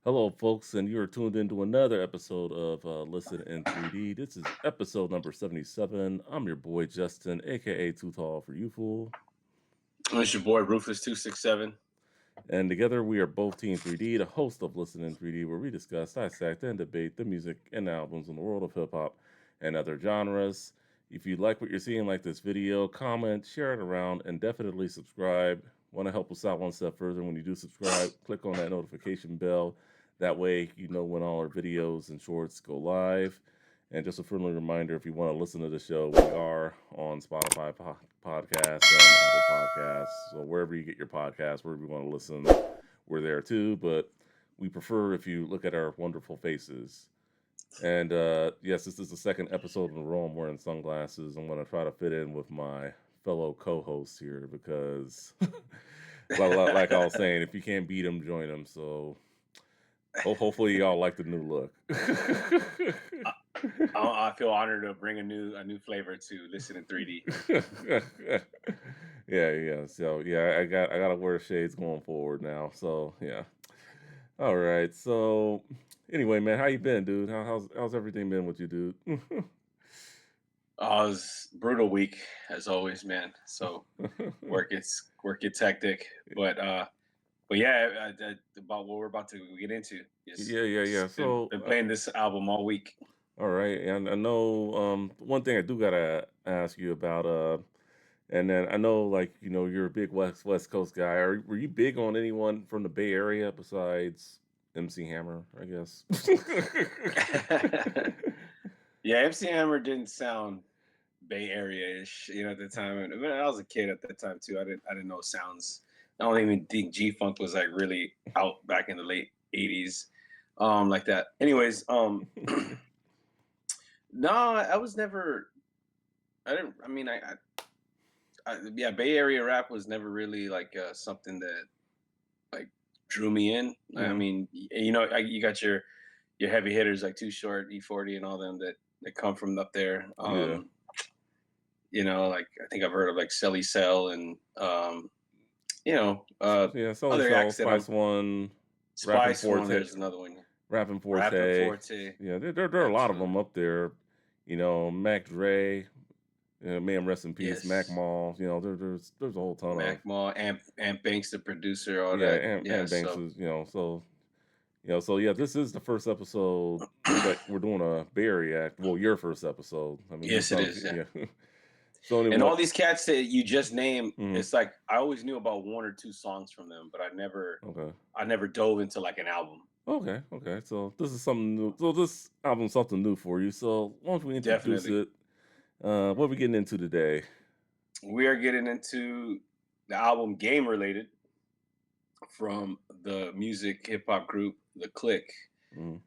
Hello, folks, and you are tuned into another episode of Listen in 3D. This is episode number 77. I'm your boy Justin, aka Too Tall for You Fool. It's your boy Rufus267. And together we are both Team 3D, the host of Listen in 3D, where we discuss, dissect, and debate the music and albums in the world of hip hop and other genres. If you like what you're seeing, like this video, comment, share it around, and definitely subscribe. Want to help us out one step further? When you do subscribe, click on that notification bell. That way, you know when all our videos and shorts go live. And just a friendly reminder, if you want to listen to the show, we are on Spotify podcasts and Apple Podcasts. So wherever you get your podcasts, wherever you want to listen, we're there too. But we prefer if you look at our wonderful faces. And yes, this is the second episode in a row I'm wearing sunglasses. I'm going to try to fit in with my fellow co-hosts here because, like I was saying, if you can't beat them, join them. So hopefully y'all like the new look. I feel honored to bring a new flavor to Listen in 3D. Yeah. So yeah, I gotta wear shades going forward now. So yeah. All right. So anyway, man, how you been, dude? How's everything been with you, dude? It was brutal week as always, man. So work gets hectic, but yeah, about what we're about to get into. Yeah. Just been, So been playing this album all week. all right, and I know one thing I do gotta ask you about and then I know like you're a big West Coast guy. Were you big on anyone from the Bay Area besides MC Hammer? I guess. Yeah, MC Hammer didn't sound Bay Area-ish, at the time. And I was a kid at that time too. I didn't know sounds. I don't even think G Funk was like really out back in the late '80s, like that. Anyways, no, I was never. I didn't. I mean, yeah, Bay Area rap was never really like something that like drew me in. I Mm, mean, you got your heavy hitters like Too Short, E40, and all them that come from up there. yeah. Like I think I've heard of like Selly Cell and you know, uh, Yeah, Sully other Cell, acts that I'm Spice One, Rapping Spice One. Forte, There's another one. Rapping Rapping Forte. Forte. Yeah, there are a lot of Absolutely. them up there. Mac Dre, may him rest in peace. Mac Yes. Mall. There's a whole ton of Mac Mall, Amp Banks, the producer, all yeah, that. and Yeah. Banks So is so yeah. This is the first episode that we're doing a Barry act. Well, your first episode. I mean, yes, it some is. Yeah. yeah. So only And one. all these cats that you just named, Mhm. it's like I always knew about one or two songs from them, but Okay. I never dove into like an album. Okay. So this is something new. So this album's something new for you. So why don't we introduce Definitely. it? What are we getting into today? We are getting into the album Game Related from the music hip hop group The Click, Mm,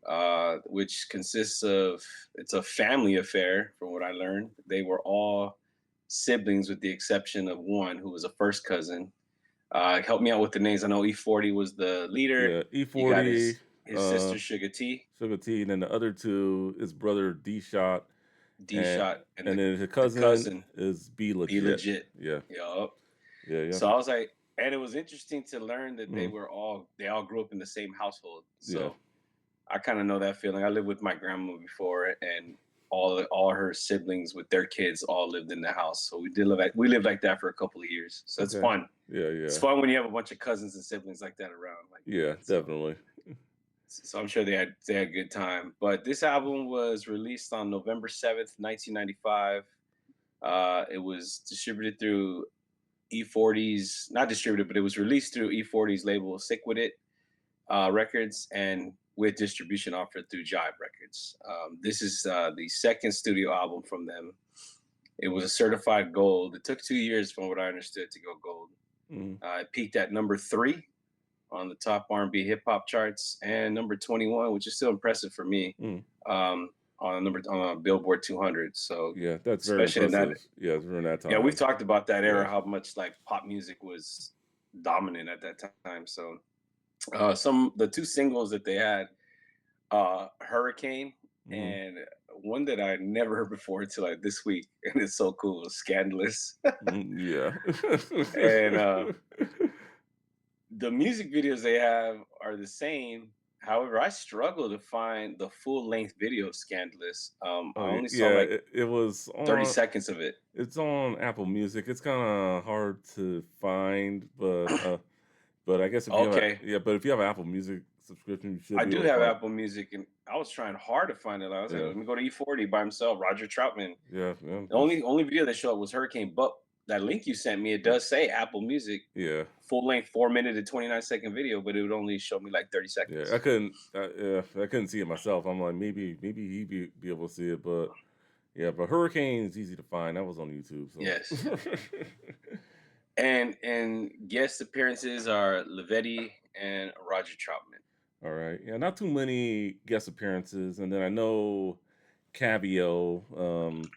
which consists of it's a family affair. From what I learned, they were all siblings with the exception of one who was a first cousin. Help me out with the names. I know E40 was the leader. yeah, You got E40, his sister Suga-T, Suga-T, and then the other two, his brother D Shot, D and Shot, and and then his the cousin cousin is Be Be Legit. Legit. Yeah, Yup. yeah. So I was like, and it was interesting to learn that Mm, they all grew up in the same household. yeah. So I kind of know that feeling. I lived with my grandma before, and all her siblings with their kids all lived in the house. So we lived like that for a couple of years. So it's Okay. fun. It's Yeah. fun when you have a bunch of cousins and siblings like that around like Yeah, that. definitely. So I'm sure they had a good time. But this album was released on November 7th, 1995. It was distributed through E40's, not distributed, but it was released through E40's label Sick With It Records, and with distribution offered through Jive Records. This is the second studio album from them. It was a certified gold. It took 2 years, from what I understood, to go gold. Mm, It peaked at number 3 on the top R&B hip hop charts, and number 21, which is still impressive for me, mm. on Billboard 200. So, Yeah, that's very especially in that, impressive. Yeah, during that yeah, we've time. talked about that Yeah. era, how much like pop music was dominant at that time. So, the two singles that they had, Hurricane, Mm, and one that I never heard before until like this week, and it's so cool, Scandalous. yeah. And the music videos they have are the same, However, I struggle to find the full length video of Scandalous. I Oh only saw yeah, like it was 30 on. seconds of it. It's on Apple Music. It's kind of hard to find, but I guess if you have Okay. but if you have an Apple Music subscription, you should I be do able to have find. Apple Music, and I was trying hard to find it. I was like, Yeah, let me go to E40 by himself, Roger Troutman. yeah, yeah, The only video that showed up was Hurricane, but that link you sent me, it does say Apple Music, yeah, full length 4 minute and 29-second video, but it would only show me like 30 yeah. seconds. I couldn't see it myself. I'm like, maybe he'd be able to see it, but yeah, but Hurricane is easy to find. That was on YouTube, so. Yes. And guest appearances are Lavetti and Roger Troutman. All right. Yeah, not too many guest appearances. And then I know Cabio,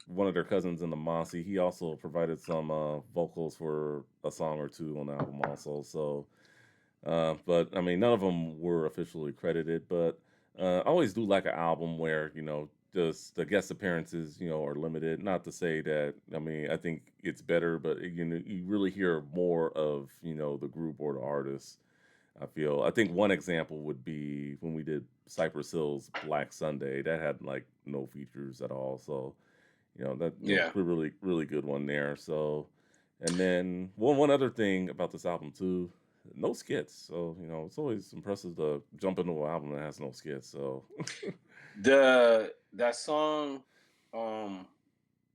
one of their cousins in the Mossy, he also provided some vocals for a song or two on the album also. So, but I mean, none of them were officially credited, but I always do like an album where, just the guest appearances, are limited. Not to say that, I mean, I think it's better, but you really hear more of, the group or the artist. I think one example would be when we did Cypress Hill's Black Sunday. That had like no features at all. So, Yeah. really really good one there. So, and then one other thing about this album too, no skits. So, it's always impressive to jump into an album that has no skits. So, That song, um,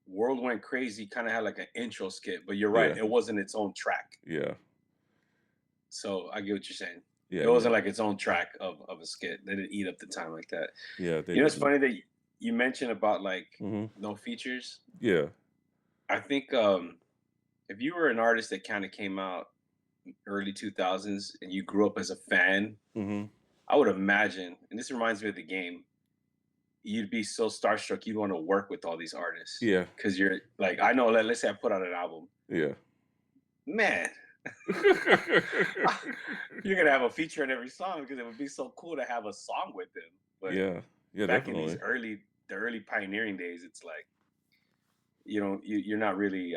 World Went Crazy kind of had like an intro skit, but you're right, yeah, it wasn't its own track. yeah, So I get what you're saying. yeah, It yeah, wasn't like its own track of a skit. They didn't eat up the time like that. yeah. They You know, it's didn't. funny that you mentioned about like Hmm. no features. Yeah. I think if you were an artist that kind of came out early 2000s and you grew up as a fan, Hmm. I would imagine, and this reminds me of the game, you'd be so starstruck you'd want to work with all these artists Yeah. because you're like, I know, let's say I put out an album, Yeah. man. You're gonna have a feature in every song because it would be so cool to have a song with them. But Yeah. Yeah. back in these Definitely. the early pioneering days, it's like you're not really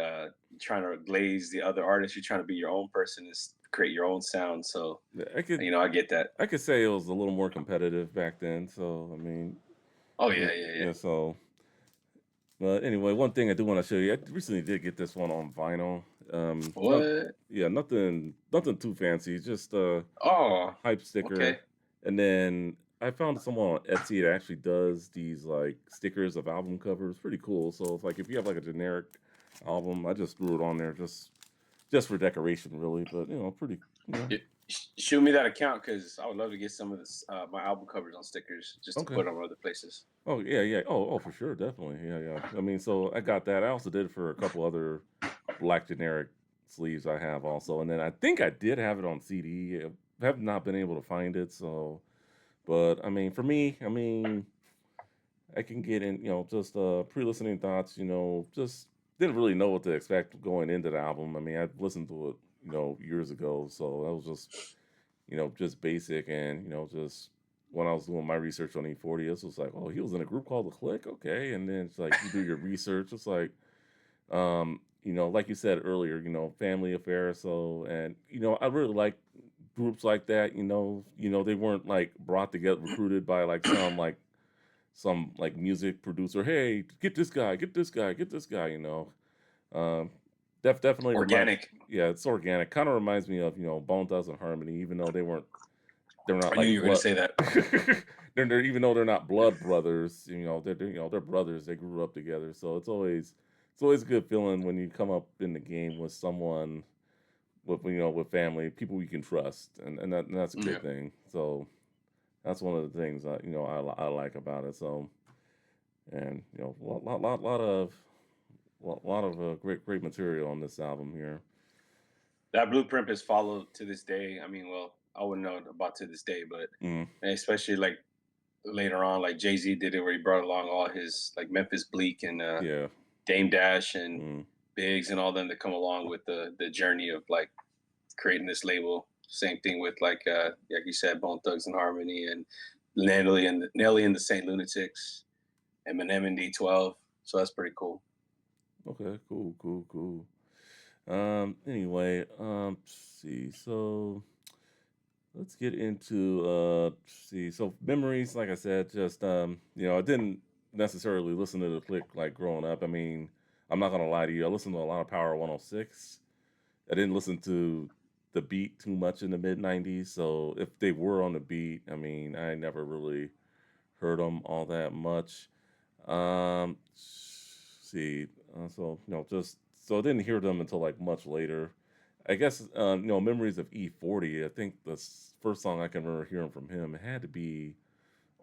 trying to glaze the other artists. You're trying to be your own person and create your own sound. So Yeah, I could I get that. I could say it was a little more competitive back then. So I mean, Oh yeah, yeah, yeah, yeah. yeah. So, but anyway, one thing I do want to show you, I recently did get this one on vinyl. Not What? Yeah, nothing too fancy, just a Oh, hype sticker, okay. and then I found someone on Etsy that actually does these like stickers of album covers. Pretty cool. So it's like if you have like a generic album, I just threw it on there just for decoration, really. But pretty. Shoot me that account because I would love to get some of this my album covers on stickers just to Okay. put on other places. Oh yeah, yeah. Oh, for sure, definitely. Yeah, yeah. I mean, so I got that. I also did it for a couple other black generic sleeves I have also, and then I think I did have it on CD. I have not been able to find it, so. But I mean, for me, I mean, I can get in, just pre-listening thoughts. Just didn't really know what to expect going into the album. I mean, I listened to it, years ago, so that was just basic, and just when I was doing my research on E40, it was like, oh, he was in a group called The Click, okay, and then it's like you do your research, it's like, like you said earlier, family affair. So, and I really like groups like that. They weren't like brought together, recruited by like some like music producer. Hey, get this guy, get this guy, get this guy. Um, definitely remind. Organic. Yeah, it's organic. Kind of reminds me of Bone Thugs and Harmony, even though they're not I knew like you were going to blood. say that. They're even though they're not blood brothers, they're brothers. They grew up together, so it's always a good feeling when you come up in the game with someone with family, people you can trust, and that's a Yeah. good thing. So that's one of the things I like about it. So and lot of great material on this album here. That blueprint is followed to this day. I mean, well, I wouldn't know about to this day, but Mm, especially like later on, like Jay-Z did it where he brought along all his like Memphis Bleak and yeah. Dame Dash and Mm, Biggs and all them to come along with the journey of like creating this label. Same thing with like you said, Bone Thugs and Harmony and Nelly and the Saint Lunatics, Eminem and D12. So that's pretty cool. okay. Cool. Cool. Cool. Anyway. Let's see. So Let's get into see. So memories, like I said, just I didn't necessarily listen to the click like growing up. I mean, I'm not gonna lie to you. I listened to a lot of Power 106. I didn't listen to the beat too much in the mid '90s. So if they were on the beat, I mean, I never really heard them all that much. See, so just so I didn't hear them until like much later. I guess memories of E40. I think the first song I can remember hearing from him had to be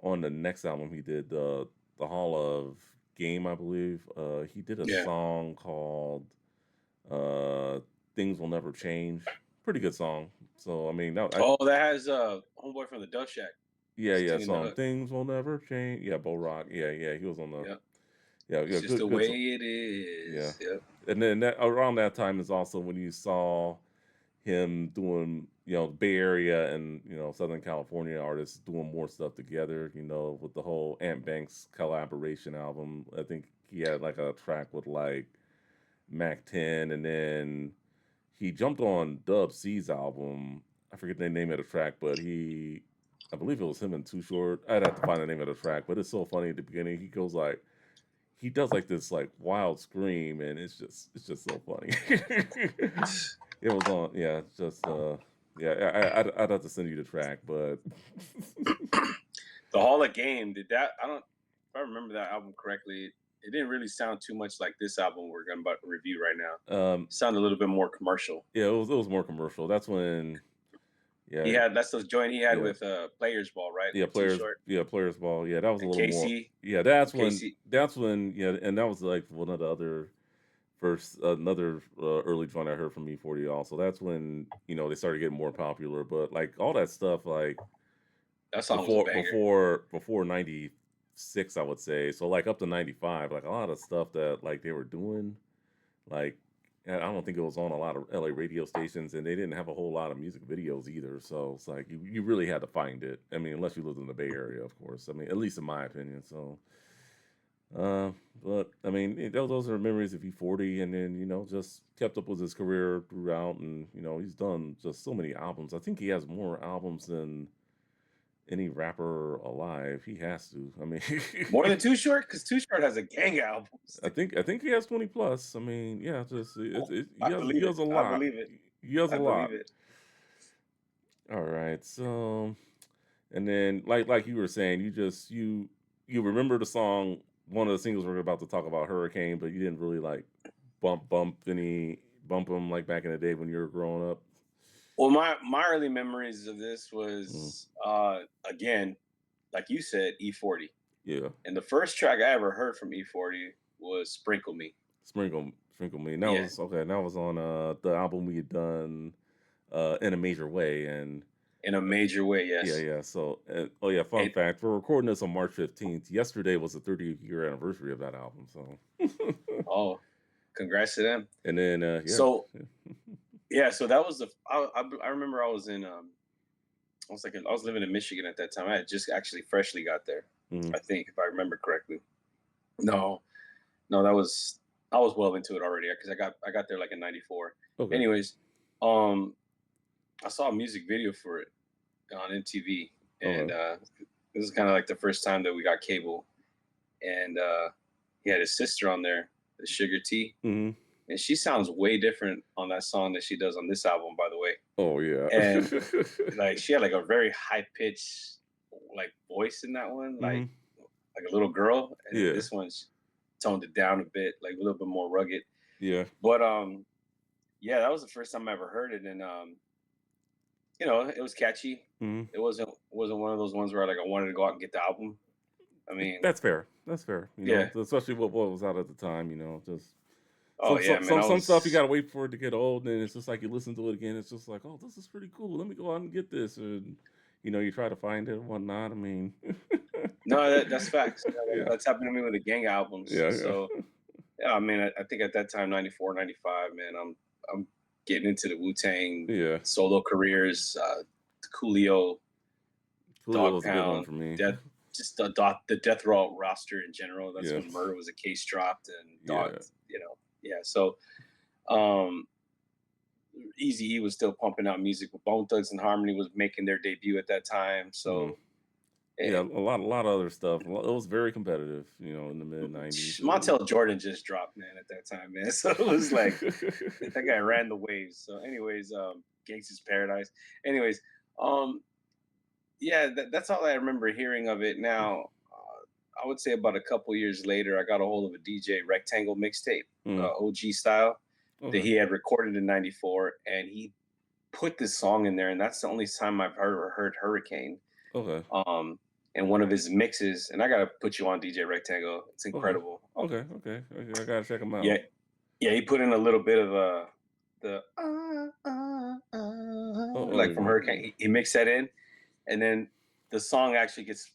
on the next album he did, the Hall of Game, I believe. He did a Yeah. song called uh, "Things Will Never Change." Pretty good song. So I mean, Oh, that has homeboy from the Dove Shack yeah, singing the song hook. "Things Will Never Change." Yeah, Bo Rock. Yeah, he was on the Yep. It's yeah, just the good way song. it Yeah, is. Yep. and then around that time is also when you saw him doing, Bay Area and Southern California artists doing more stuff together. With the whole Ant Banks collaboration album. I think he had like a track with like Mac 10, and then he jumped on Dub C's album. I forget the name of the track, but I believe it was him and Too Short. I'd have to find the name of the track, but it's so funny at the beginning. He does like this like wild scream, and it's just so funny. It was on, yeah, it's just yeah. I'd have to send you the track, but The Hall of Game, did that I don't if I remember that album correctly, it didn't really sound too much like this album we're gonna about to review right now. um, It sounded a little bit more commercial. yeah, it was more commercial. That's when, He yeah, had that's the joint he had yeah, with Players Ball, right? With Too Short players ball. Yeah, that was a and little more. Casey. Yeah, Casey. that's when, yeah, and that was like one of the other first another early joint I heard from E40 also. That's when they started getting more popular. But like all that stuff, like That song was a banger. before '96, I would say. So like up to '95, like a lot of stuff that like they were doing, like I don't think it was on a lot of LA radio stations, and they didn't have a whole lot of music videos either. So it's like you really had to find it. I mean, unless you lived in the Bay Area, of course. I mean, at least in my opinion. So, uh, but I mean, those are memories of E40, and then just kept up with his career throughout, and he's done just so many albums. I think he has more albums than any rapper alive. He has to. I mean, More than Too Short? Because Too Short has a gang of albums. I think he has 20 plus. I mean, yeah, just I he believe it. has a I lot. believe it. He has a I believe lot. it. All right. So, and then like you were saying, you remember the song, one of the singles we're about to talk about, Hurricane, but you didn't really like bump them like back in the day when you were growing up. Well, my early memories of this Mm, was again, like you said, E40. yeah. And the first track I ever heard from E40 was Sprinkle Me. Sprinkle Me. And that Yeah, was okay. And that was on the album we had done in a major way. And in a major way, yeah, yes. yeah. So, oh yeah, fun And fact: we're recording this on March 15th. Yesterday was the 30th year anniversary of that album. So, oh, congrats to them. and then yeah, So yeah. yeah, so that was the I remember I was in I was living in Michigan at that time. I had just actually freshly got there. Mhm. I think if I remember correctly. No, no, that was I was well into it already because I got there like in '94. Okay, Anyways, um, I saw a music video for it on MTV, and okay. this is kind of like the first time that we got cable, and he had his sister on there, the Suga-T, Hmm. and she sounds way different on that song than she does on this album, by the way. Oh yeah. And like she had like a very high pitched like voice in that one, Hmm. like a little girl, and then Yeah, this one's toned it down a bit, like a little bit more rugged. yeah. But yeah, that was the first time I ever heard it, and it was catchy. Hmm. It wasn't one of those ones where like I wanted to go out and get the album. I mean, That's fair. That's fair. yeah. Especially what was out at the time. Just Oh yeah, man. I some stuff you was gotta wait for it to get old, and it's just like you listen to it again. It's just like, oh, this is pretty cool. Let me go out and get this, and you try to find it and whatnot. I mean, no, that's facts. yeah, That's happened to me with the gang albums. yeah, yeah, So yeah, I mean, I think at that time, '94, '95, man, I'm getting into the Wu Tang yeah. solo careers, Coolio, Coolio Dog was a good one Pound, for me. Death, just the Death Row roster in general. That's Yeah, when Murder was a case dropped and Dog, yeah. yeah. So, um, Easy E was still pumping out music. Bone Thugs and Harmony was making their debut at that time. Mm. So Yeah, eh, a lot of other stuff. It was very competitive, in the mid '90s. Montel Jordan just dropped, man, at that time, man. So it was like that guy ran the waves. So, anyways, Gangsta's Paradise. Anyways, um, yeah, that's all I remember hearing of it. Now, I would say about a couple years later, I got a hold of a DJ Rectangle mixtape, Mm, OG style, that okay, he had recorded in '94, and he put this song in there, and that's the only time I've ever heard Hurricane. okay, Um, in one of his mixes, and I gotta put you on DJ Rectangle. It's okay, incredible. okay. I gotta check them Yeah, out. yeah, he put in a little bit of the like from Hurricane. He mixed that in, and then the song actually gets,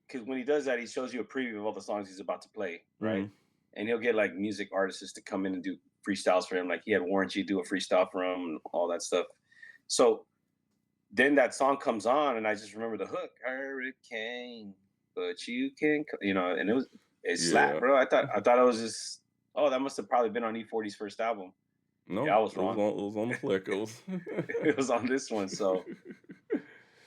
because when he does that, he shows you a preview of all the songs he's about to play, right? Mm, And he'll get like music artists to come in and do freestyles for him. Like he had Warren G do a freestyle for him and all that stuff. So then that song comes on, and I just remember the hook, Hurricane, but you can, and it slapped, yeah. bro. I thought it was just, oh, that must have probably been on E40's first album. Yeah, No, I was wrong. it was on the click. It was. It was on this one. So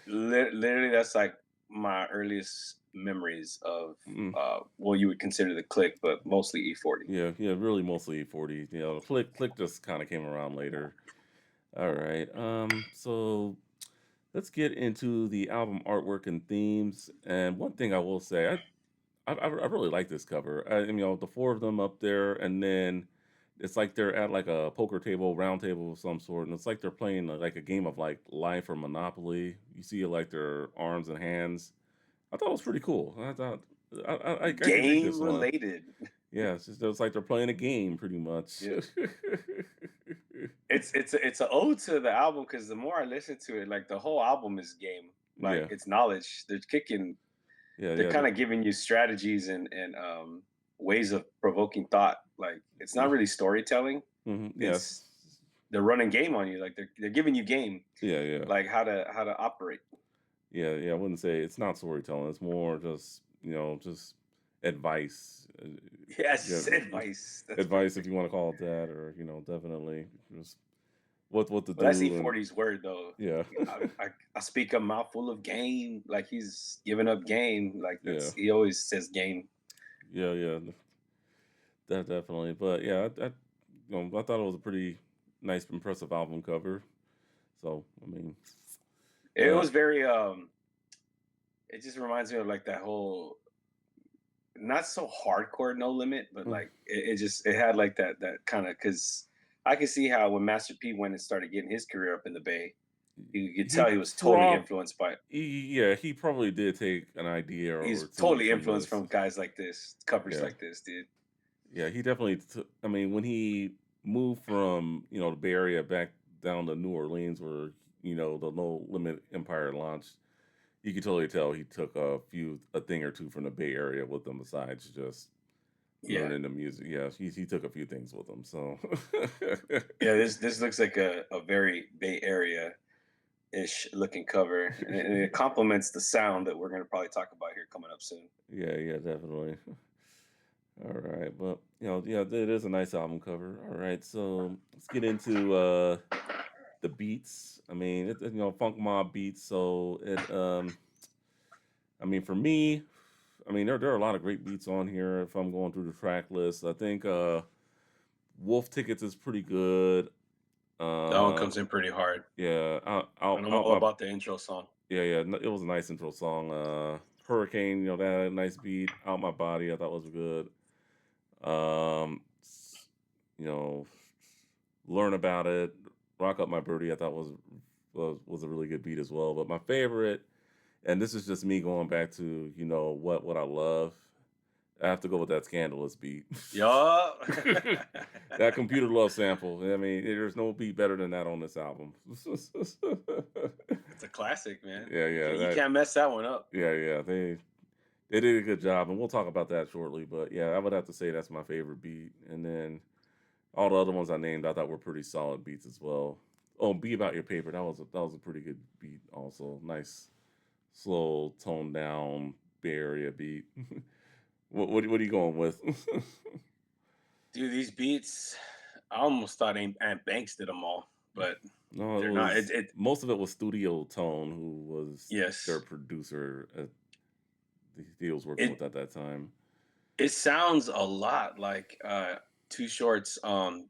literally, that's like my earliest memories of Mm, what you would consider the click, but mostly E40. yeah, yeah, really mostly 40. The click just kind of came around later. All right. So let's get into the album artwork and themes. And one thing I will say, I really like this cover. The four of them up there, and then it's like they're at like a poker table, round table of some sort, and it's like they're playing like a game of like Life or Monopoly. You see like their arms and hands. I thought it was pretty cool. I thought I can dig Game this one. related. Yeah, it's like they're playing a game pretty much. Yeah. It's a ode to the album, because the more I listen to it, like the whole album is game. Like Yeah, it's knowledge. They're yeah. kind of giving you strategies and ways of provoking thought. Like it's not really storytelling. Yes. It's they're running game on you. Like they're giving you game, Yeah. like how to operate. Yeah. I wouldn't say it's not storytelling. It's more just, just advice. Yeah, Yes, advice. That's advice if perfect. you want to call it that, or definitely just what to Well, that's do, and E40's word though. yeah, I speak a mouthful of game. Like he's giving up game. Like yeah, he always says game. yeah, that definitely. But yeah, I thought it was a pretty nice, impressive album cover. So I mean, It uh, was very it just reminds me of like that whole, not so hardcore No Limit, but mm, like it had like that kind of, because I can see how when Master P went and started getting his career up in the Bay, you could he tell he was totally prob influenced by it. yeah, he probably did take an idea He's or two totally from influenced this. from guys like this, covers Yeah, like this, dude. yeah, he definitely. I mean, when he moved from the Bay Area back down to New Orleans, where the No Limit Empire launched, you could totally tell he took a thing or two from the Bay Area with him besides just Yeah, learning the music. Yeah, he took a few things with him. So yeah. This looks like a very Bay Area ish looking cover, and it complements the sound that we're going to probably talk about here coming up soon. yeah, definitely. All right, but yeah, it is a nice album cover. All right, so let's get into the beats. I mean, funk mob beats. So I mean, for me, I mean, there are a lot of great beats on here. If I'm going through the track list, I think Wolf Tickets is pretty good. That one Uh, comes in pretty hard, yeah, and I'm out all my about the intro song. it was a nice intro song. Hurricane, that had a nice beat. Out my body, I thought was good. S- you know, learn about it. Rock up my birdie, I thought was a really good beat as well. But my favorite, and this is just me going back to what I love. I have to go with that scandalous beat. Yup. That computer love sample. I mean, there's no beat better than that on this album. It's a classic, man. Yeah, You can't mess that one up. yeah. They did a good job, and we'll talk about that shortly. But yeah, I would have to say that's my favorite beat, and then all the other ones I named I thought were pretty solid beats as well. Oh, "Be About Your Paper" that was a pretty good beat also. Nice, slow, toned down Bay Area beat. What are you going with? Dude, these beats, I almost thought Aunt Banks did them all. but No, it they're not. was most of it was Studio Tone, who was their Yes, producer he was working it with at that time. it sounds a lot like Too Short's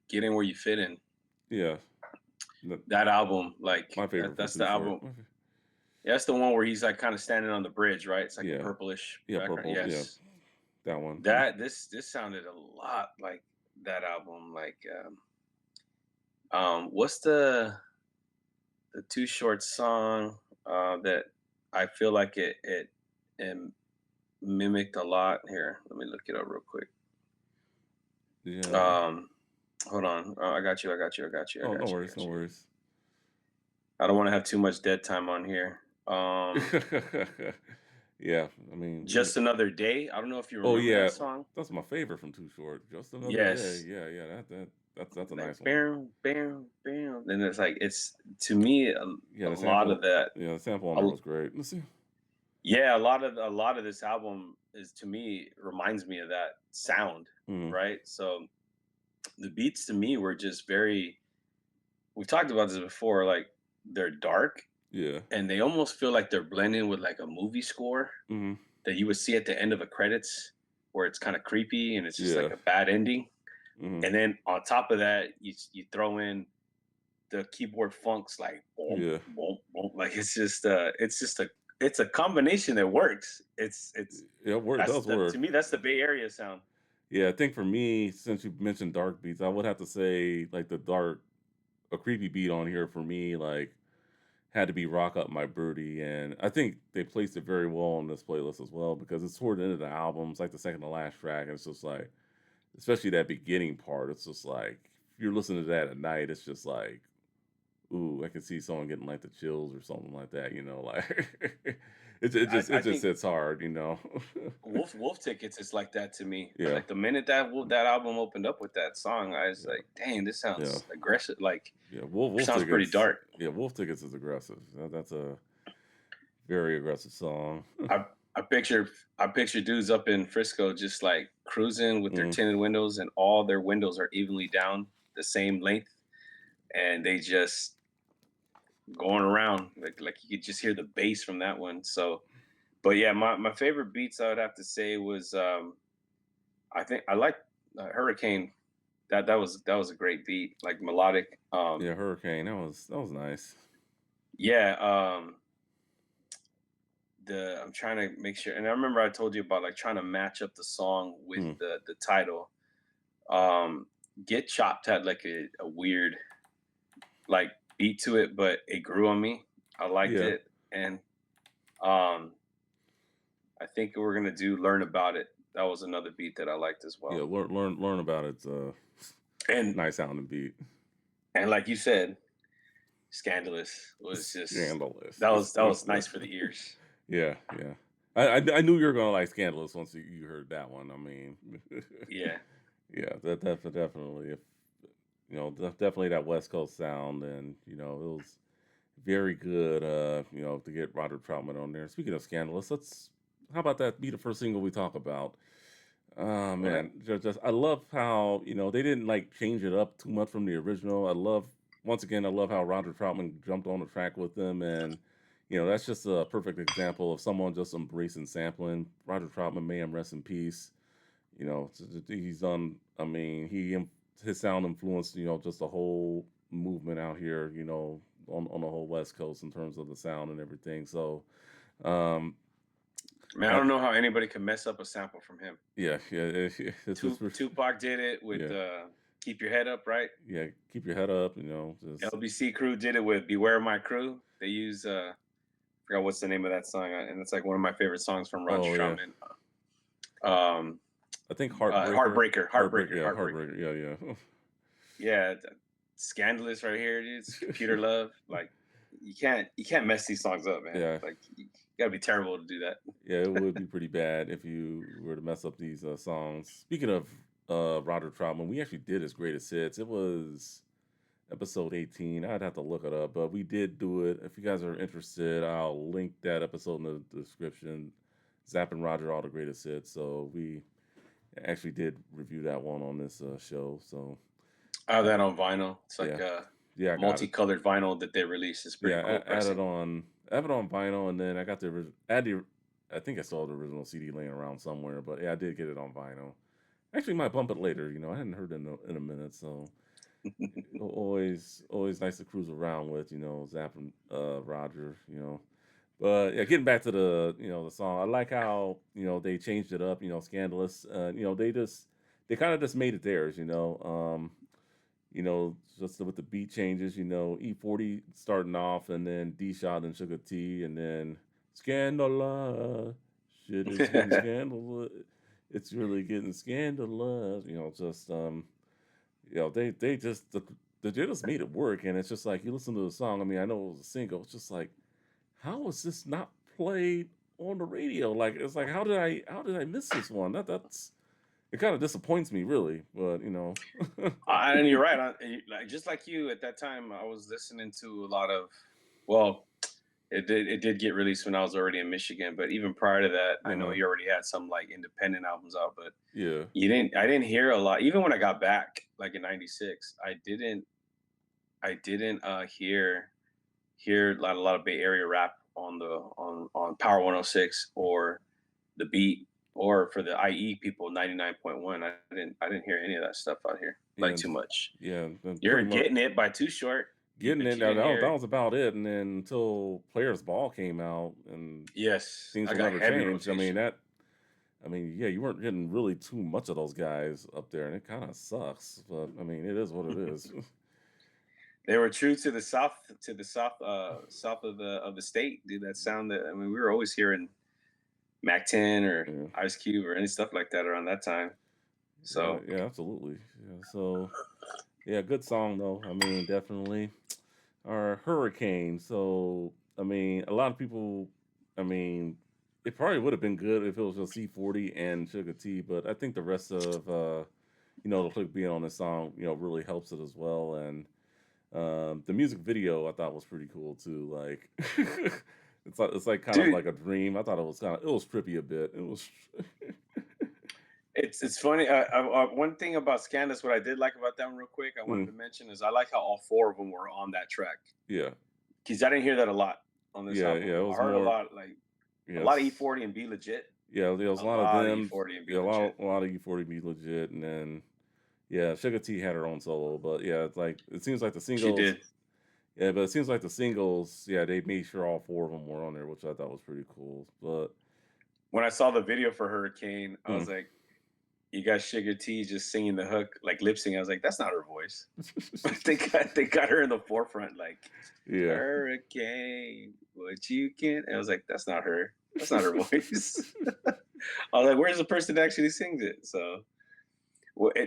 "Getting Where You Fit In." Yeah, the- That album, like my favorite from that's Too the Short. album. Yeah, that's the one where he's like kind of standing on the bridge, right? It's like a Yeah, purplish yeah, background. Purple. Yeah, Yes, that one. that this sounded a lot like that album. Like, what's the Too Short song that I feel like it mimicked a lot? Here, let me look it up real quick. Yeah. Um, hold on. I got you. I got you. I got you. I Oh, no got you. I worries, no got you. worries. I don't want to have too much dead time on here. Yeah, I mean, Just Another Day. I don't know if you oh remember yeah, that song. that's my favorite from Too Short. Just Another Day. Yes. Yeah, yeah, that's a Like nice one. bam, bam, bam. And it's like it's to me Yeah, a the lot of sample. that. Yeah, the sample on there A, was great. Let's see. yeah, a lot of this album is to me reminds me of that sound, Mm, right? So the beats to me were just very. We've talked about this before. Like they're dark yeah. and they almost feel like they're blending with like a movie score Mm, that you would see at the end of a credits, where it's kind of creepy and it's just like yeah. a bad ending. Mm, And then on top of that, you throw in the keyboard funks like boom, yeah. boom, boom. Like it's a combination that works. It's Yeah, it that's does the to work. me that's the Bay Area sound. Yeah, I think for me, since you mentioned dark beats, I would have to say like a creepy beat on here for me, like had to be Rock Up My Birdie. And I think they placed it very well on this playlist as well because it's toward the end of the album. It's like the second to last track. And it's just like, especially that beginning part, it's just like, if you're listening to that at night, it's just like, ooh, I can see someone getting like the chills or something like that, like it I just think hits hard. Wolf Tickets is like that to me. Yeah. Like the minute that album opened up with that song, I was Yeah. like, dang, this Yeah. sounds aggressive. Like Yeah. it sounds pretty dark. Wolf Tickets is aggressive. That's a very aggressive song. I I picture I picture dudes up in Frisco just like cruising with their Mm, tinted windows and all their windows are evenly down the same length and they just going around like you could just hear the bass from that one. So, but yeah, my favorite beats I would have to say was I think I like Hurricane. That was a great beat, like melodic. yeah, Hurricane. That was nice. Yeah, the I'm trying to make sure, and I remember I told you about like trying to match up the song with Mm, the title. Um, Get Chopped had like a weird like beat to it, but it grew on me. I liked yeah. it, and um, I think we're gonna do Learn About It. That was another beat that I liked as Yeah. well. Learn about it. And Nice sounding beat. and like you said, Scandalous was just Scandalous. that was nice for the ears. Yeah, yeah. I knew you were gonna like Scandalous once you heard that one. I mean, Yeah. yeah, that definitely. If definitely that West Coast sound, and it was very good. To get Roger Troutman on there. Speaking of Scandalous, how about that be the first single we talk about? Oh All right. man, just I love how they didn't like change it up too much from the original. Once again, I love how Roger Troutman jumped on the track with them, and that's just a perfect example of someone just embracing sampling. Roger Troutman, may him rest in peace. He's done. I mean, his sound influenced just the whole movement out here. On the whole West Coast in terms of the sound and everything. So, um, Man, I I, don't know how anybody can mess up a sample from him. yeah, yeah, it's Tupac did it with yeah. Keep Your Head Up, right? Yeah, keep your head up, just LBC Crew did it with Beware My Crew. They use I forgot what's the name of that song, and it's like one of my favorite songs from Roger oh yeah. Troutman. Um, I think Heartbreaker. Heartbreaker, Heartbreaker, Heartbreaker, yeah, Heartbreaker. Heartbreaker, yeah, yeah. Yeah, Scandalous right here, dude. It's Computer Love. Like you can't mess these songs up, man. Yeah. Like you gotta be terrible to do that. Yeah, it would be pretty bad if you were to mess up these songs. Speaking of Roger Troutman, we actually did his greatest hits. It was episode 18. I'd have to look it up, but we did do it. If you guys are interested, I'll link that episode in the description. Zapp and Roger, all the greatest hits. So we actually did review that one on this show. So I have that on vinyl. It's like yeah, Yeah, I got it. multicolored vinyl that they released. It's pretty Yeah, cool pressing. I have it on vinyl, and then I got I had the, I think I saw the original CD laying around somewhere, but yeah, I did get it on vinyl. Actually, might bump it later. You know, I hadn't heard it in a minute, so always nice to cruise around with. You know, Zapp and Roger. You know, but yeah, getting back to the song, I like how they changed it up. You know, scandalous. They kind of just made it theirs. Just with the beat changes, E40 starting off and then D Shot and Suga-T and then Scandalous. Shit is getting scandalous. It's really getting scandalous. They just made it work, and it's just like you listen to the song. I mean, I know it was a single. It's just like, how is this not played on the radio? Like, it's like, how did I miss this one? That's it. Kind of disappoints me, really. But And you're right. Like just like you at that time, I was listening to a lot of. Well, it did get released when I was already in Michigan, but even prior to that, I know uh, you already had some like independent albums out, but yeah. you didn't. I didn't hear a lot. Even when I got back, like in '96, I didn't hear a lot of Bay Area rap on Power 106 or the Beat or for the IE people 99.1. I didn't hear any of that stuff out here like Yeah, too much. yeah, You're pretty much getting it by Too Short, getting but it. you That, didn't that was that hear. was about it. And then until Players Ball came out, and Yes, things I will got never heavy change. I mean rotation. that. I mean, yeah, you weren't getting really too much of those guys up there, and it kind of sucks. But I mean, it is what it is. They were true to south of the state, dude. That sound that I mean, we were always hearing Mac 10 or Yeah, Ice Cube or any stuff like that around that time. yeah, So yeah, absolutely. Yeah, so yeah, good song though. I mean, definitely. Or Hurricane. So I mean, a lot of people. I mean, it probably would have been good if it was just C40 and Sugar T, but I think the rest of the click being on the song, really helps it as well. And the music video I thought was pretty cool too. Like it's like kind of dude, like a dream. I thought it was trippy a bit. It was it's funny. One thing about Scandalous, what I did like about them, real quick, I wanted mm, to mention is I like how all four of them were on that track yeah, because I didn't hear that a lot on this yeah. It album. I was heard a more lot like a lot of yes, E40 and Be Legit, yeah. There was a a lot of lot of them. E40 and Be Yeah, Legit. a lot of U40 be legit, and then yeah, Sugar T had her own solo, but yeah, it's like it seems like the She singles. did. Yeah, but it seems like the singles. Yeah, they made sure all four of them were on there, which I thought was pretty cool. But When I saw the video for Hurricane, I mm. was like, you got Sugar T just singing the hook, like lip singing. I was like, that's not her voice. But they got her in the forefront, like Yeah. Hurricane, what you can. And I was like, that's not her. That's not her voice. I was like, where's the person that actually sings it? So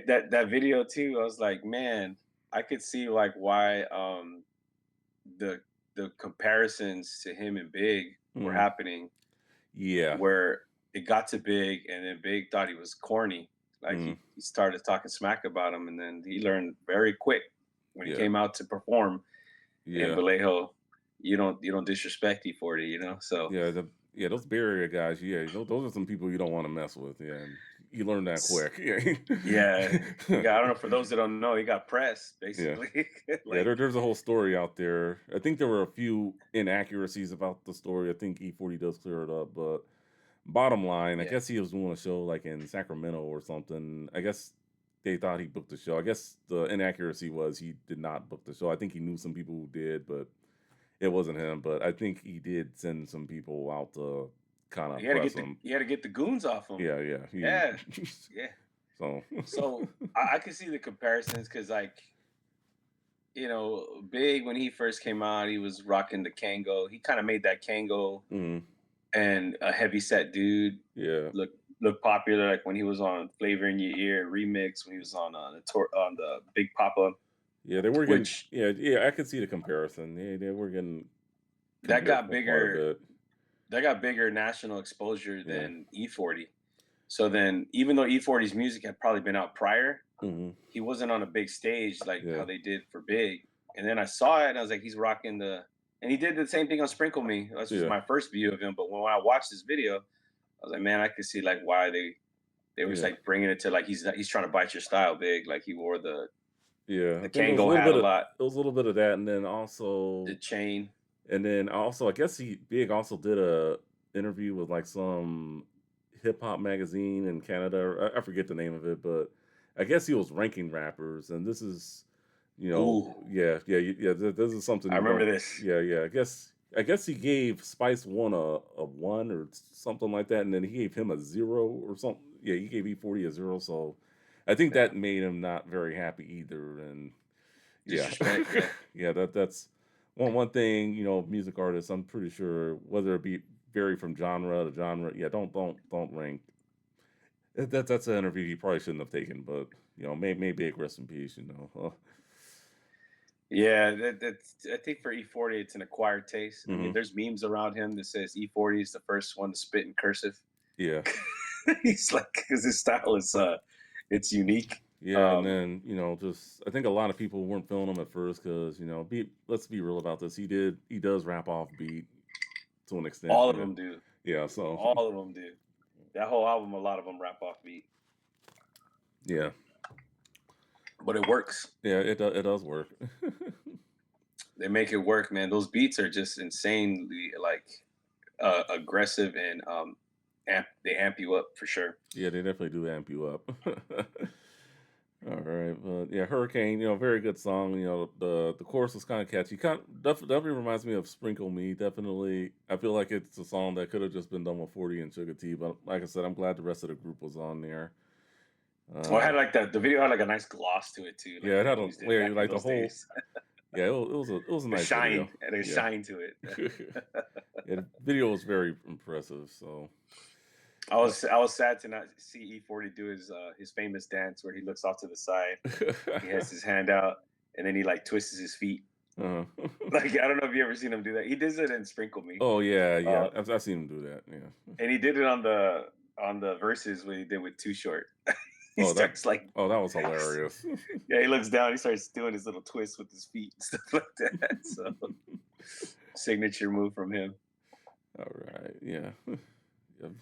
that video too, I was like, man, I could see like why the the comparisons to him and Big were Mm. happening, Yeah. where it got to Big and then Big thought he was corny. Like Mm. he started talking smack about him, and then he learned very quick when he Yeah. came out to perform in Yeah. Vallejo. You don't disrespect E40, So Yeah. Those Bay Area guys. Yeah, those are some people you don't want to mess with. Yeah, and you learn that quick. yeah, he Yeah. got. I don't know, for those that don't know, he got pressed Yeah. basically. Yeah, Like, there's a whole story out there. I think there were a few inaccuracies about the story. I think E40 does clear it up, but bottom line, I yeah, guess he was doing a show like in Sacramento or something. I guess they thought he booked the show. I guess the inaccuracy was he did not book the show. I think he knew some people who did, but it wasn't him. But I think he did send some people out to kind he of had to press get the him. he had to get the goons off him. Yeah, yeah. He Yeah, yeah. so So I could see the comparisons because, like, Big when he first came out, he was rocking the Kango. He kind of made that Kango mm, and a heavy set dude yeah. look popular. Like when he was on Flavor in Your Ear remix, when he was on the Big Papa, Yeah, they were getting which yeah, I could see the comparison. They were getting that compared got quite a bigger. bit. That got bigger national exposure Yeah. than E40. So then, even though E40's music had probably been out prior, Mhm. he wasn't on a big stage like how Yeah. they did for Big. And then I saw it and I was like, he's rocking and he did the same thing on Sprinkle Me. That's just Yeah. my first view of him. But when I watched this video, I was like, man, I could see like why they were just Yeah. like bringing it to like he's trying to bite your style, Big. Like he wore Yeah, I The think it was a Kango little had bit a of lot. that, and then The also chain. I guess he Big also did a interview with like some hip hop magazine in Canada. I forget the name of it, but I guess he was ranking rappers, and this is, Ooh, this is something I you remember don't. this. Yeah. I guess he gave Spice One a one or something like that, and then he gave him a zero or something. Yeah, he gave E40 a zero, so I think Yeah, that made him not very happy either, and yeah. disrespect. Yeah, Yeah, that's one thing, music artists, I'm pretty sure whether it be vary from genre to genre, yeah, don't rank. That's an interview you probably shouldn't have taken, but maybe rest in peace, yeah. That's I think for E40, it's an acquired taste. I mean, Hmm. there's memes around him that says E40 is the first one to spit in cursive. Yeah. He's like, because his style is it's unique. Yeah, and Um, then, just I think a lot of people weren't feeling him at first because, let's be real about this. He does rap off beat to an extent, all of yeah. them do. Yeah, so All of them do. That whole album, a lot of them rap off beat, yeah. but it works. Yeah, it does work. They make it work, man. Those beats are just insanely like aggressive and they amp you up for sure. Yeah, they definitely do amp you up. All right, but yeah, Hurricane, very good song. The chorus was kind of catchy. Definitely reminds me of Sprinkle Me. Definitely, I feel like it's a song that could have just been done with 40 and Suga-T. But like I said, I'm glad the rest of the group was on there. Well, it Uh, had like the video had like a nice gloss to it too, like yeah, it they had a used it yeah, back in like the those whole days. yeah, it was a A nice video. shine, and a Yeah, shine to it. yeah, the video was very impressive. So I was sad to not see E40 do his famous dance where he looks off to the side. He has his hand out, and then he like twists his feet. uh, Like I don't know if you ever seen him do that. He does it in Sprinkle Me, oh yeah, uh, I've seen him do that. Yeah. and he did it on the verses when he did with Too Short. He Oh that starts like, oh that was hilarious. yeah, he looks down, he starts doing his little twist with his feet and stuff like that. So signature move from him. All right, yeah.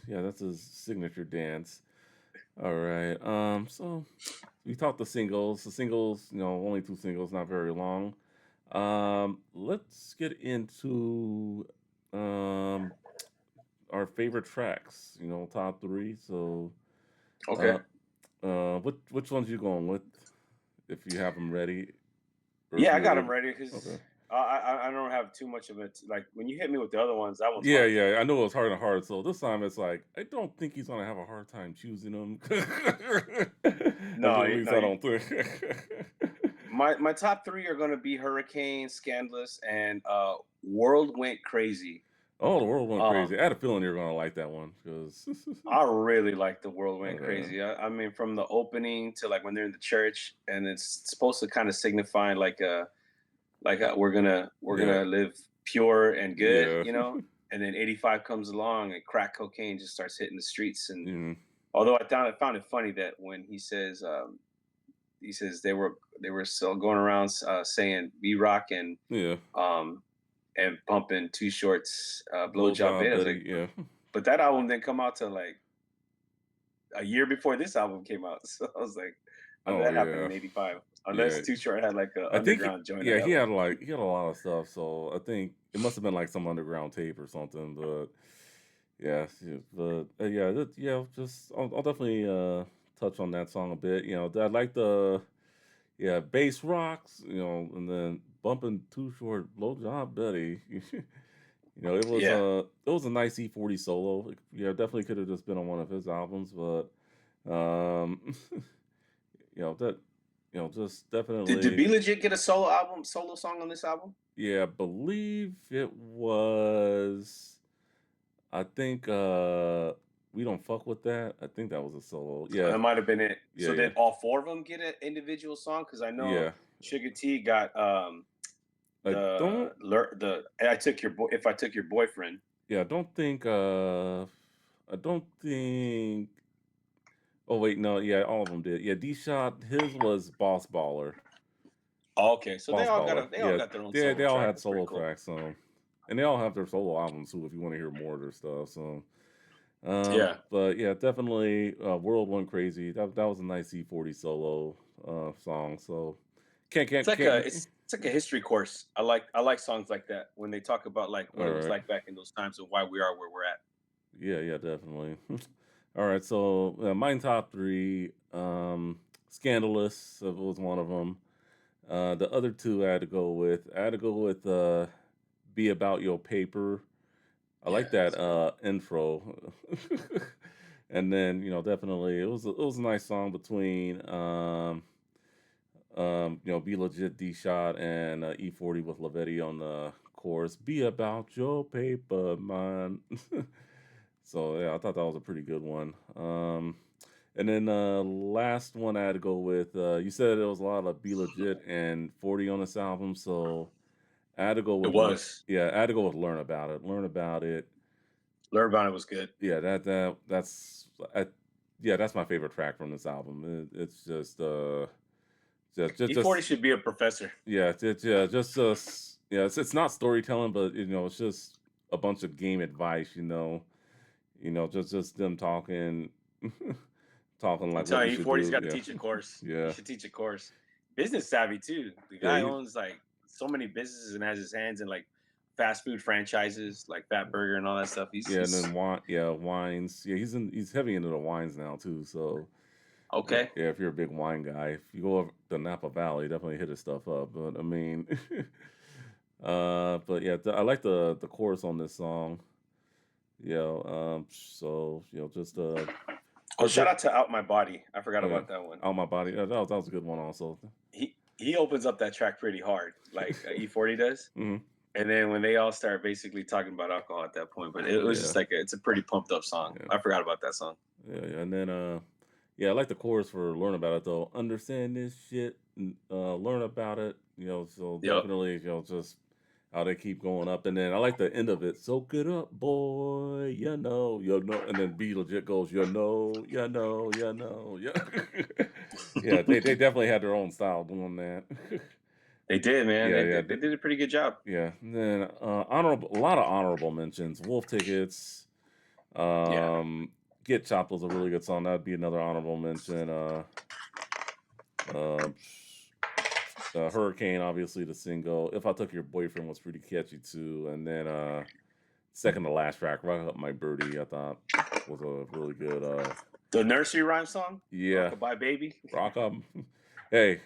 Yeah, that's his signature dance. All right. So we talked the singles. The singles, only two singles, not very long. Let's get into um our favorite tracks, top three. So Okay. uh which ones you going with if you have them ready? Or if Yeah, I got you're him able. ready because Okay. I don't have too much of it. Like when you hit me with the other ones, that one's Yeah, hard for yeah. me. I know it was hard and hard. So this time it's like I don't think he's gonna have a hard time choosing them. No, At least no. I don't think. My top three are gonna be Hurricane, Scandalous, and World Went Crazy. Oh, the world went Um, crazy. I had a feeling you were gonna like that one because. I really like the World Went Okay. Crazy. I mean, from the opening to like when they're in the church, and it's supposed to kind of signify we're gonna Yeah. live pure and good, Yeah. And then 85 comes along and crack cocaine just starts hitting the streets. And Mm, although I found it funny that when he says they were still going around saying "B Rock" yeah. um and pumping Too Short's blowjob Blowjob bit. I was Betty. like, Yeah. but that album didn't come out till like a year before this album came out. So I was like, how did Oh that happen yeah. in '85? Yeah. Unless Too Short had like an I think. underground joint Yeah, available. he had a lot of stuff. So I think it must have been like some underground tape or something. But yeah, but yeah, just I'll definitely touch on that song a bit. I like the bass rocks. And then bumping Too Short, blowjob Betty. Yeah. It was a nice E40 solo. Yeah, definitely could have just been on one of his albums, but that just Did definitely. B Legit get a solo song on this album? Yeah, I believe it was. I think we don't fuck with that. I think that was a solo. Yeah, That might have been it. yeah, So yeah, did all four of them get an individual song? Because I know yeah. Suga-T got I don't. the if I took your boyfriend. Yeah, I don't think. I don't think. Oh wait, no. Yeah, all of them did. Yeah, D Shot. His was Boss Baller. Oh, okay, so they Boss all got Baller. they all Yeah, got their own they solo all track. had That's pretty solo cool. tracks. So, and they all have their solo albums too. If you want to hear more of their stuff. So, Yeah. but yeah, definitely. World Went Crazy. That was a nice E40 solo song. So, Can't you? It's like a history course. I like songs like that when they talk about like what All it was right. like back in those times and why we are where we're at. Yeah, yeah, definitely. All right, so mine top three. Scandalous was one of them. The other two I had to go with. I had to go with "Be About Your Paper." I like Yeah, that that's a good one. intro, and then definitely it was a nice song between "Be Legit" D Shot and E40 with Lavetti on the chorus. Be about your paper, man. So yeah, I thought that was a pretty good one. And then last one I had to go with. You said there was a lot of Be Legit and 40 on this album, so I had to go It with was. yeah, I had to go with Learn About It. Learn About It. Learn About It was good. Yeah, that's yeah, that's my favorite track from this album. It's E40 just should be a professor. yeah, yeah, yeah, it's not storytelling, but it's just a bunch of game advice. Just them talking, talking I'm like what you telling you, should E40's do. got to Yeah, teach a course. He yeah, should teach a course. Business savvy too. The yeah. guy owns like so many businesses and has his hands in like fast food franchises like Fat Burger and all that stuff. He's Yeah, and then he's wines. Yeah, he's heavy into the wines now too. So okay. yeah, if you're a big wine guy, if you go over the Napa Valley, definitely hit his stuff up. But I mean, but yeah, I like the chorus on this song. So just Oh, they're, shout they're out to Out My Body. I forgot oh yeah, about that one. out my body. That was a good one also. He opens up that track pretty hard, like E40 does. Hmm. And then when they all start basically talking about alcohol at that point, but it was Yeah, just like it's a pretty pumped up song. yeah, I forgot about that song. yeah. And then yeah, I like the chorus for "Learn About It" though. Understand this shit, learn about it. So Yep. definitely, just how they keep going up, and then I like the end of it. Soak it up, boy. And then B legit goes, yeah. Yeah, they definitely had their own style doing that. They did, man. Yeah, They yeah, did. They did a pretty good job. yeah. And then a lot of honorable mentions. Wolf Tickets. Yeah. Um, Get Chopped was a really good song. That'd be another honorable mention. Um, Hurricane, obviously the single. If I Took Your Boyfriend was pretty catchy too. And then second to last track, Rock Up My Birdie, I thought was a really good The nursery rhyme song, yeah, "Rockabye Baby." rock up. Hey,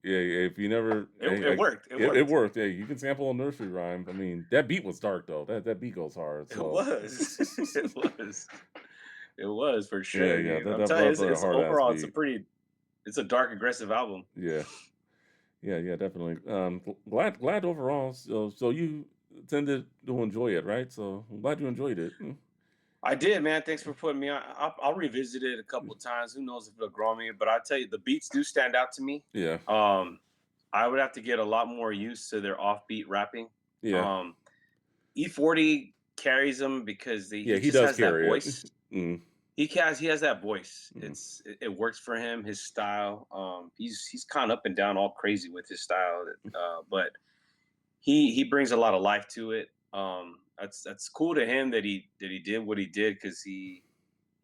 yeah, if you never It worked. It it worked. worked. Hey, you can sample a nursery rhyme. I mean, that beat was dark though. That beat goes hard. It So was. It was. It was for yeah, sure, yeah, dude. that I'm that telling you, was a it's hard ass overall, beat. it's a dark, aggressive album. Yeah. Yeah, yeah, definitely. Glad overall. So you tended to enjoy it, right? So I'm glad you enjoyed it. I did, man. Thanks for putting me on. I'll revisit it a couple of times. Who knows if it'll grow on me? But I tell you, the beats do stand out to me. Yeah, Um, I would have to get a lot more used to their offbeat rapping. yeah, Um, E40 carries them because yeah. he He just does has that carry it. voice. Mm, He has that voice. mm, It works for him. His style. He's kind of up and down, all crazy with his style. But he brings a lot of life to it. That's cool to him that he did what he did because he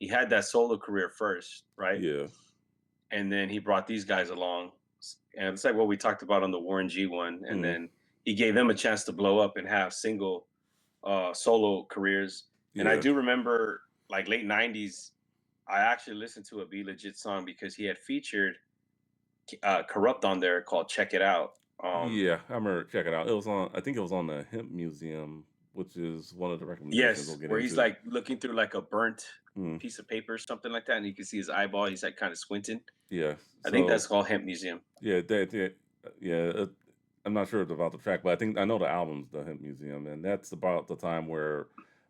had that solo career first, right? yeah, And then he brought these guys along, and it's like what we talked about on the Warren G one. And mm, then he gave them a chance to blow up and have single solo careers. And I yeah, do remember like late '90s, I actually listened to a Be Legit song because he had featured Corrupt on there called "Check It Out." yeah. I remember. Check it out. It was on. I think it was on the Hemp Museum, which is one of the recommendations we'll Yes, get where he's into. like looking through like a burnt Mm, piece of paper, something like that, and you can see his eyeball. He's like kind of squinting. yeah. I think that's So called Hemp Museum. yeah, yeah. I'm not sure about the track, but I know the album's the Hemp Museum, and that's about the time where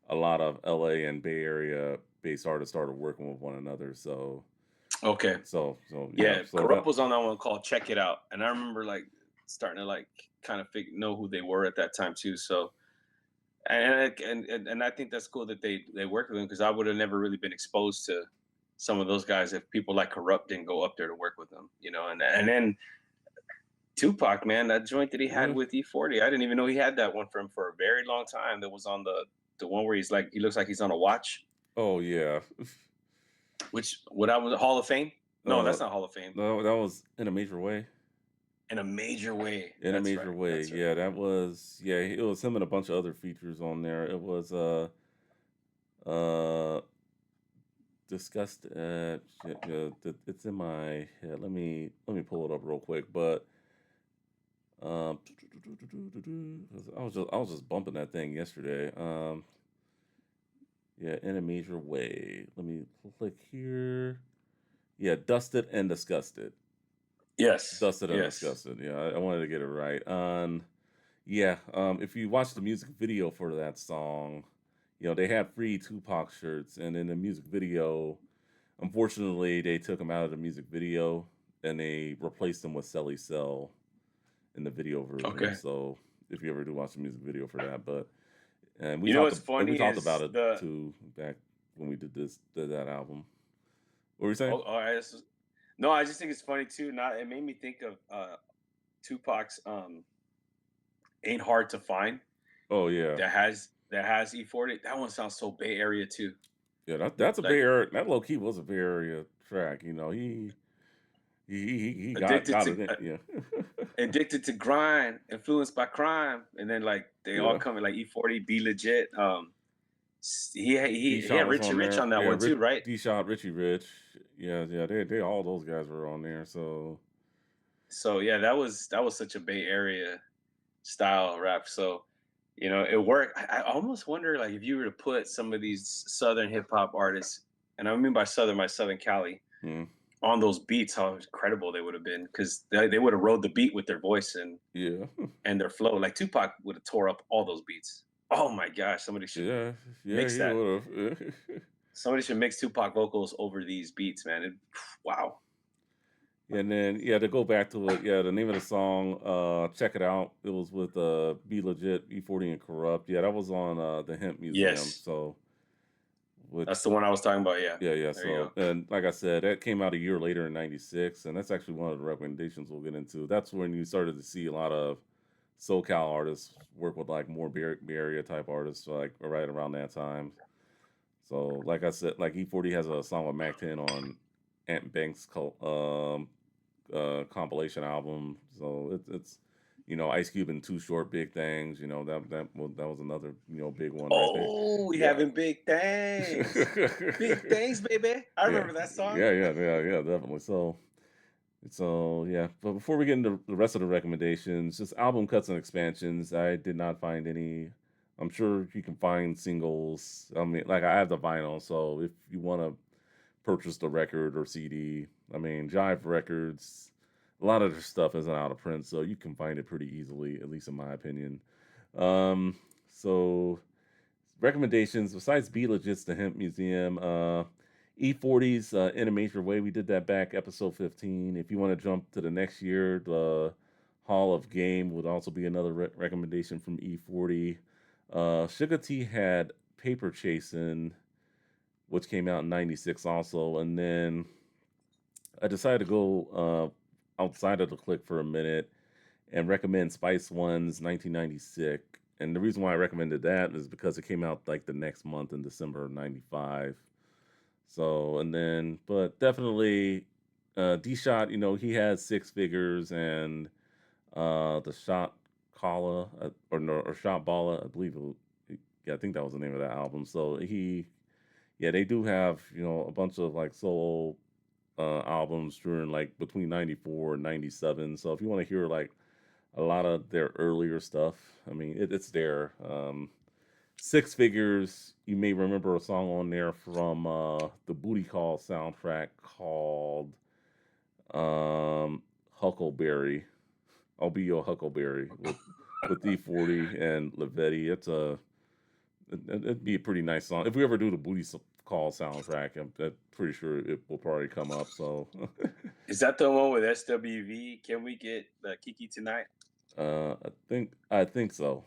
a lot of LA and Bay Area based artists started working with one another. Okay. Yeah, Yeah, so Corrupt that was on that one called "Check It Out," and I remember like starting to like kind of know who they were at that time too. So, and I think that's cool that they worked with him because I would have never really been exposed to some of those guys if people like Corrupt didn't go up there to work with them, And then Tupac, man, that joint that he had yeah. with E40, I didn't even know he had that one for him for a very long time. That was on the one where he looks like he's on a watch, Oh yeah. which what I was Hall of Fame. No, Uh, that's not Hall of Fame. no, that was in a major way. in a major way. In a That's major right. way. That's right. Yeah, that was yeah, it was him and a bunch of other features on there. It was uh discussed shit, yeah, it's in my head. Let me pull it up real quick. But um 'cause I was just bumping that thing yesterday. Yeah, in a major way. Let me click here. Yeah, dusted and disgusted. Yes. Dusted and Yes. disgusted. Yeah, I wanted to get it right. Yeah, if you watch the music video for that song, they had free Tupac shirts, and in the music video, unfortunately, they took him out of the music video and they replaced him with Selly Cell in the video version. Okay. So if you ever do watch the music video for that, but and we You know talked what's ab- and we funny talked about is it the too back when we did that album. What were you saying? oh, no, I just think it's funny too. Not it made me think of Tupac's "Ain't Hard to Find" Oh yeah, that has E40. That one sounds so Bay Area too. yeah. That's a Bay Like Area. That low key was a Bay Area track. He addicted got to it in. Yeah, addicted to grind, influenced by crime, and then like they all yeah. come in like E40, Be Legit. He D-Shot had was Richie on Rich there. on that Yeah, one too, right? D-Shot, Richie Rich. Yeah, yeah. They all those guys were on there. So So yeah, that was such a Bay Area style rap. So it worked. I almost wonder like if you were to put some of these Southern hip hop artists, and I mean by Southern, my Southern Cali, mm, on those beats, how incredible they would have been because they would have rode the beat with their voice yeah, and their flow. Like Tupac would have tore up all those beats. Oh my gosh, somebody should yeah, yeah. mix He that. would have. Somebody should mix Tupac vocals over these beats, man. Wow. And then yeah, to go back to it, yeah, the name of the song, check it out. It was with Be Legit, E40 and Corrupt. Yeah, that was on the Hemp Museum. Yes, So which that's the one I was talking about. Yeah, yeah, yeah. there you So go. and like I said, that came out a year later in '96, and that's actually one of the recommendations we'll get into. That's when you started to see a lot of SoCal artists work with like more Bay Area type artists, like right around that time. So like I said, like E40 has a song with Mac 10 on Ant Banks compilation album. So it's Ice Cube and Too Short, Big Things. That was another big one right there. Oh, we Yeah. having big things. Big things, baby. I Yeah, remember that song. yeah, yeah, yeah, yeah, definitely. So yeah, but before we get into the rest of the recommendations, just album cuts and expansions, I did not find any. I'm sure you can find singles. I mean, like I have the vinyl, so if you want to purchase the record or CD, I mean, Jive Records, a lot of their stuff isn't out of print, so you can find it pretty easily, at least in my opinion. Um, so recommendations besides Be Legit's the Hemp Museum, E40's in a major way. We did that back episode 15. If you want to jump to the next year, the Hall of Game would also be another recommendation from E40. Suga-T had Paper Chasing, which came out in '96 also, and then I decided to go outside of the click for a minute and recommend Spice One's 1996. And the reason why I recommended that is because it came out like the next month in December of '95. So, and then, but definitely, D Shot, he has Six Figures and the Shot Kala, or no, or Shot Balla, I believe yeah, I think that was the name of that album. So yeah, they do have, a bunch of like solo albums during like between '94 and '97. So if you want to hear like a lot of their earlier stuff, I mean, it's there. Six Figures, you may remember a song on there from the Booty Call soundtrack called Huckleberry. I'll Be Your Huckleberry with D40 and Lavetti. It'd be a pretty nice song. If we ever do the Call soundtrack, I'm pretty sure it will probably come up. So Is that the one with SWV? Can we get the Kiki tonight? I think so.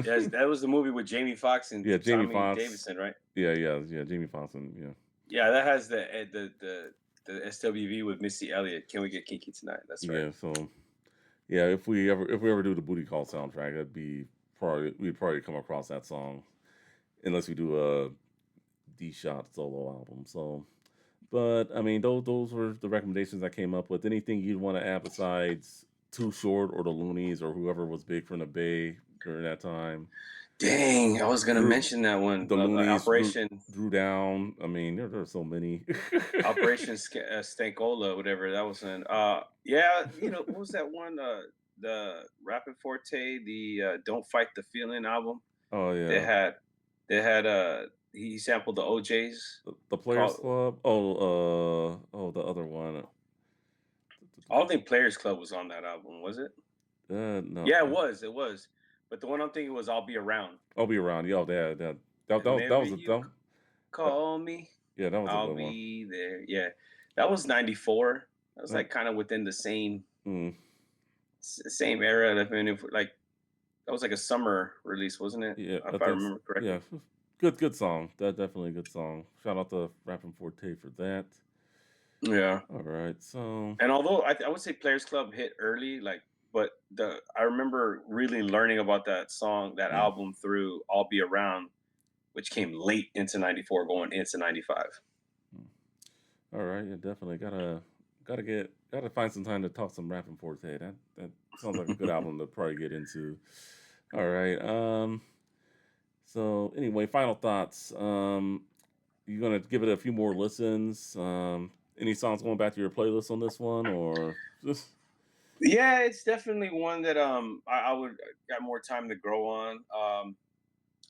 Yes, that was the movie with Jamie Foxx and Yeah, Jamie Tommy Foxx. Davidson, right? Yeah, yeah, yeah. Jamie Foxx and yeah. Yeah, that has the SWV with Missy Elliott. Can we get Kiki tonight? That's right. Yeah, so yeah, if we ever do the Booty Call soundtrack, we'd probably come across that song unless we do a D Shot solo album. So, but I mean, those were the recommendations I came up with. Anything you'd want to add besides Too Short or the Loonies or whoever was big from the Bay during that time. Dang, I was gonna Drew mention that one. the Loonies, Operation Drew Down. I mean, there are so many. Stankola, whatever that was in. Yeah, what was that one? The Rapid Forte, the Don't Fight the Feeling album. Oh They yeah, had, he sampled the OJ's the Players called. Club. Oh, the other one. I don't think Players Club was on that album, was it? No, Yeah, it was. But the one I'm thinking was I'll Be Around. I'll be around. Yo, And that whenever was a you that, call me, yeah, that was a I'll good one. be there. Yeah. That was 94. That was Uh, like kind of within the mm, same era. I mean, if like that was like a summer release, wasn't it? yeah, I If I think remember correctly. yeah, good song. That definitely a good song. Shout out to Rapping Forte for that. Yeah. All right, so And although I would say Players Club hit early, like, but the I remember really learning about that song, that mm, album through I'll Be Around, which came late into 94, going into 95. mm. All right, yeah, definitely gotta find some time to talk some Rapping Forte. That sounds like a good album to probably get into. All right, so anyway, final thoughts. You gonna give it a few more listens? Any songs going back to your playlist on this one, or just Yeah, it's definitely one that I would got more time to grow on.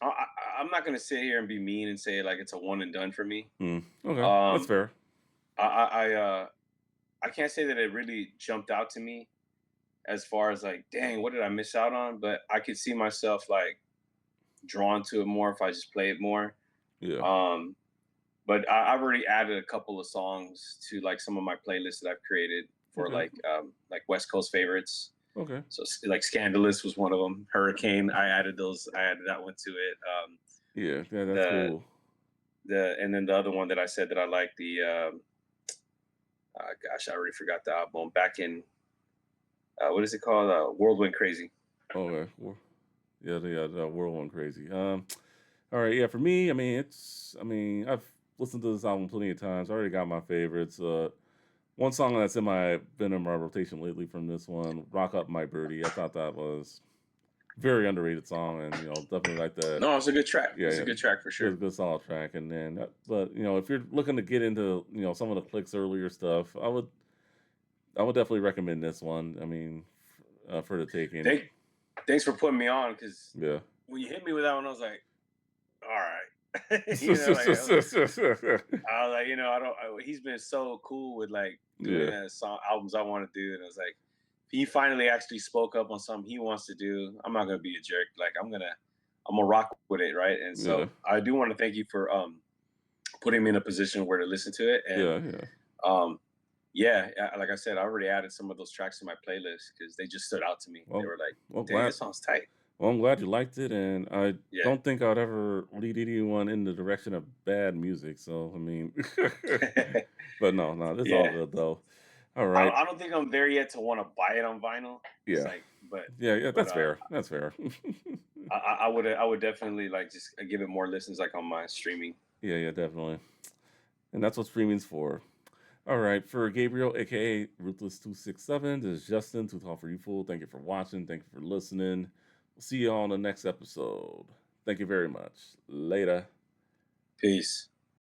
I'm not gonna sit here and be mean and say like it's a one and done for me. okay? That's Um, fair. I can't say that it really jumped out to me as far as like, dang, what did I miss out on? But I could see myself like drawn to it more if I just play it more. Yeah. Um, but I've already added a couple of songs to like some of my playlists that I've created for Okay. like West Coast favorites. Okay. So like Scandalous was one of them. Hurricane, I added those. I added that one to it. Yeah. Yeah. That's The cool. and then the other one that I said that I like the gosh, I already forgot the album. Back in what is it called? World Went Crazy. Okay. Yeah. The world went crazy. All right. Yeah. For me, I mean, I've listened to this album plenty of times. I already got my favorites. One song that's been in my rotation lately from this one, "Rock Up My Birdie." I thought that was very underrated song, and definitely like that. No, it's a good track. Yeah, It's a yeah, good track for sure. good solid track. And then, but if you're looking to get into some of the Clicks earlier stuff, I would definitely recommend this one. I mean, for the taking. Thank, Thanks for putting me on because Yeah. when you hit me with that one, I was like, all right, like I was like, I don't. He's been so cool with like doing Yeah. song albums I want to do, and I was like, if he finally actually spoke up on something he wants to do, I'm not gonna be a jerk. Like I'm gonna rock with it, right? And Yeah. so I do want to thank you for putting me in a position where to listen to it, and Yeah. Yeah. um, yeah, like I said, I already added some of those tracks to my playlist because they just stood out to me. They Well, were like, well, dang, glad. this song's tight. Well, I'm glad you liked it, and I Yeah. don't think I'd ever lead anyone in the direction of bad music. So, I mean, but no, no, this is all Yeah. good though. All right. I don't think I'm there yet to want to buy it on vinyl. It's Yeah. like, but Yeah. Yeah. but That's fair. That's fair. I would definitely like just give it more listens like on my streaming. Yeah. Yeah. Definitely. And that's what streaming's for. All right. For Gabriel, aka Ruthless267, this is Justin. To talk for you, fool. Thank you for watching. Thank you for listening. We'll see you all on the next episode. Thank you very much. Later. Peace.